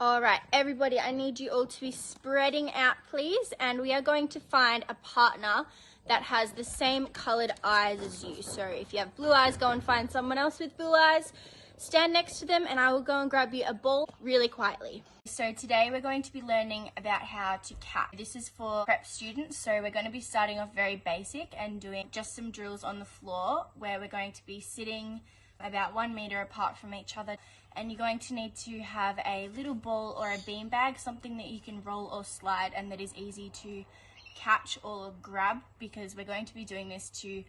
All right, everybody, I need you all to be spreading out, please. And we are going to find a partner that has the same colored eyes as you. So if you have blue eyes, go and find someone else with blue eyes. Stand next to them and I will go and grab you a ball really quietly. So today we're going to be learning about how to catch. This is for prep students, so we're going to be starting off very basic and doing just some drills on the floor where we're going to be sitting about 1 meter apart from each other, and you're going to need to have a little ball or a beanbag, something that you can roll or slide and that is easy to catch or grab, because we're going to be doing this to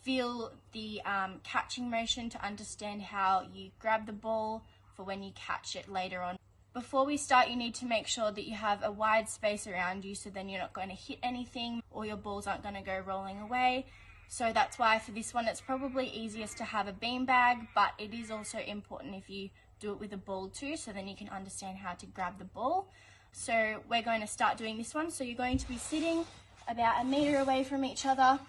feel the catching motion, to understand how you grab the ball for when you catch it later on. Before we start, you need to make sure that you have a wide space around you, so then you're not going to hit anything or your balls aren't going to go rolling away. So that's why for this one it's probably easiest to have a beanbag, but it is also important if you do it with a ball too, so then you can understand how to grab the ball. So we're going to start doing this one. So you're going to be sitting about 1 meter away from each other,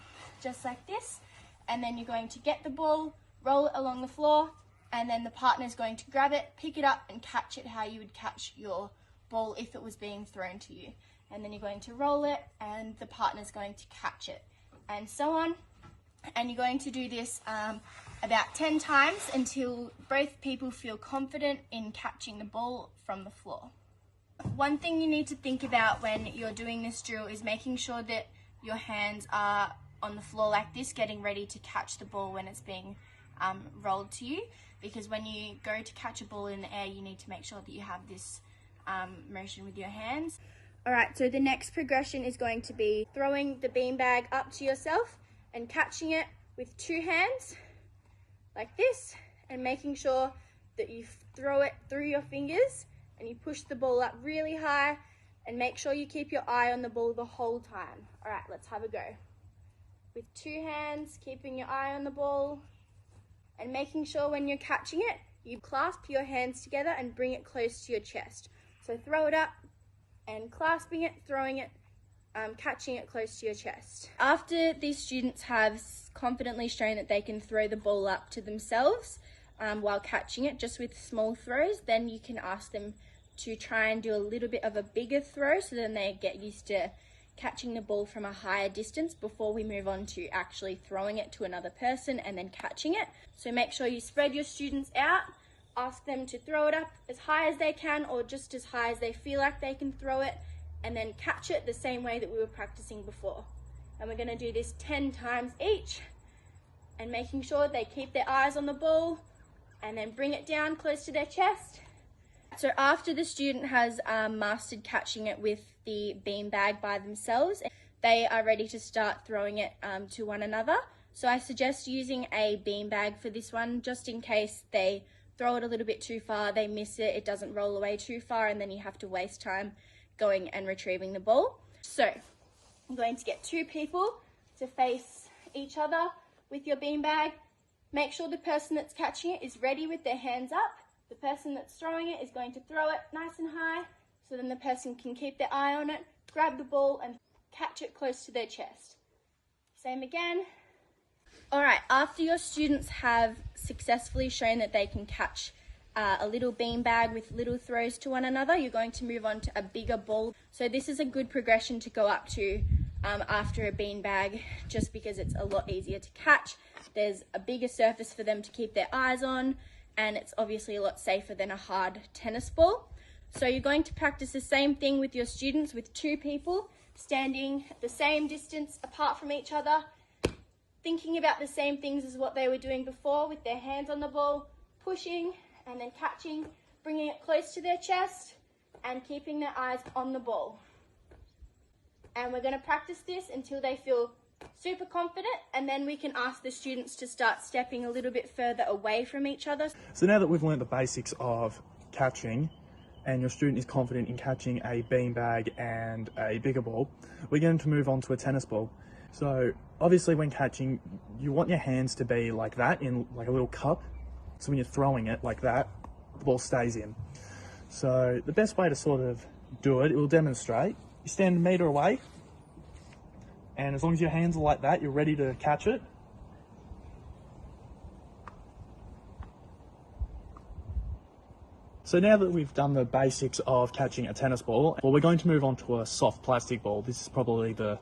just like this, and then you're going to get the ball, roll it along the floor, and then the partner is going to grab it, pick it up and catch it how you would catch your ball if it was being thrown to you. And then you're going to roll it and the partner is going to catch it, and so on. And you're going to do this about 10 times until both people feel confident in catching the ball from the floor. One thing you need to think about when you're doing this drill is making sure that your hands are on the floor like this, getting ready to catch the ball when it's being rolled to you, because when you go to catch a ball in the air, you need to make sure that you have this motion with your hands. Alright, so the next progression is going to be throwing the beanbag up to yourself and catching it with 2 hands like this, and making sure that you throw it through your fingers and you push the ball up really high, and make sure you keep your eye on the ball the whole time. Alright, let's have a go. With 2 hands, keeping your eye on the ball, and making sure when you're catching it, you clasp your hands together and bring it close to your chest. So throw it up and clasping it, throwing it, catching it close to your chest. After these students have confidently shown that they can throw the ball up to themselves while catching it, just with small throws, then you can ask them to try and do a little bit of a bigger throw, so then they get used to catching the ball from a higher distance before we move on to actually throwing it to another person and then catching it. So make sure you spread your students out, ask them to throw it up as high as they can or just as high as they feel like they can throw it, and then catch it the same way that we were practicing before. And we're going to do this 10 times each, and making sure they keep their eyes on the ball and then bring it down close to their chest. So after the student has mastered catching it with the beanbag by themselves, they are ready to start throwing it to one another. So I suggest using a beanbag for this one, just in case they throw it a little bit too far, they miss it, it doesn't roll away too far, and then you have to waste time going and retrieving the ball. So I'm going to get 2 people to face each other with your beanbag. Make sure the person that's catching it is ready with their hands up. The person that's throwing it is going to throw it nice and high, so then the person can keep their eye on it, grab the ball and catch it close to their chest. Same again. Alright, after your students have successfully shown that they can catch a little beanbag with little throws to one another, you're going to move on to a bigger ball. So this is a good progression to go up to after a beanbag, just because it's a lot easier to catch. There's a bigger surface for them to keep their eyes on, and it's obviously a lot safer than a hard tennis ball. So you're going to practice the same thing with your students, with 2 people standing the same distance apart from each other, thinking about the same things as what they were doing before, with their hands on the ball, pushing and then catching, bringing it close to their chest and keeping their eyes on the ball. And we're going to practice this until they feel super confident, and then we can ask the students to start stepping a little bit further away from each other. So now that we've learned the basics of catching, and your student is confident in catching a beanbag and a bigger ball, we're going to move on to a tennis ball. So obviously when catching, you want your hands to be like that, in like a little cup. So when you're throwing it like that, the ball stays in. So the best way to sort of do it, we'll demonstrate. You stand 1 meter away, and as long as your hands are like that, you're ready to catch it. So now that we've done the basics of catching a tennis ball, well, we're going to move on to a soft plastic ball. This is probably the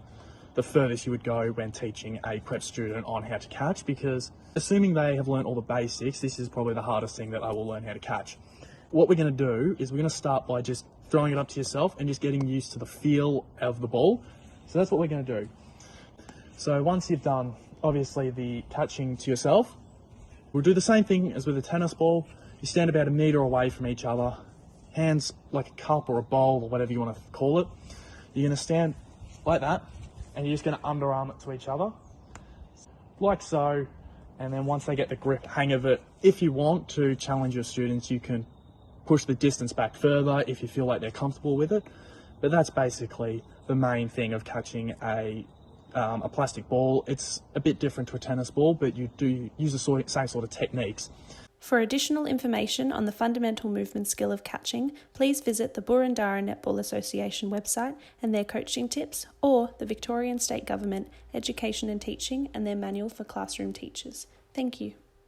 furthest you would go when teaching a prep student on how to catch, because assuming they have learnt all the basics, this is probably the hardest thing that I will learn how to catch. What we're going to do is we're going to start by just throwing it up to yourself and just getting used to the feel of the ball. So that's what we're going to do. So once you've done, obviously, the catching to yourself, we'll do the same thing as with a tennis ball. You stand about 1 metre away from each other, hands like a cup or a bowl or whatever you want to call it. You're going to stand like that, and you're just going to underarm it to each other, like so. And then once they get the grip hang of it, if you want to challenge your students, you can push the distance back further if you feel like they're comfortable with it. But that's basically the main thing of catching a plastic ball. It's a bit different to a tennis ball, but you do use the same sort of techniques. For additional information on the fundamental movement skill of catching, please visit the Burundara Netball Association website and their coaching tips, or the Victorian State Government Education and Teaching and their manual for classroom teachers. Thank you.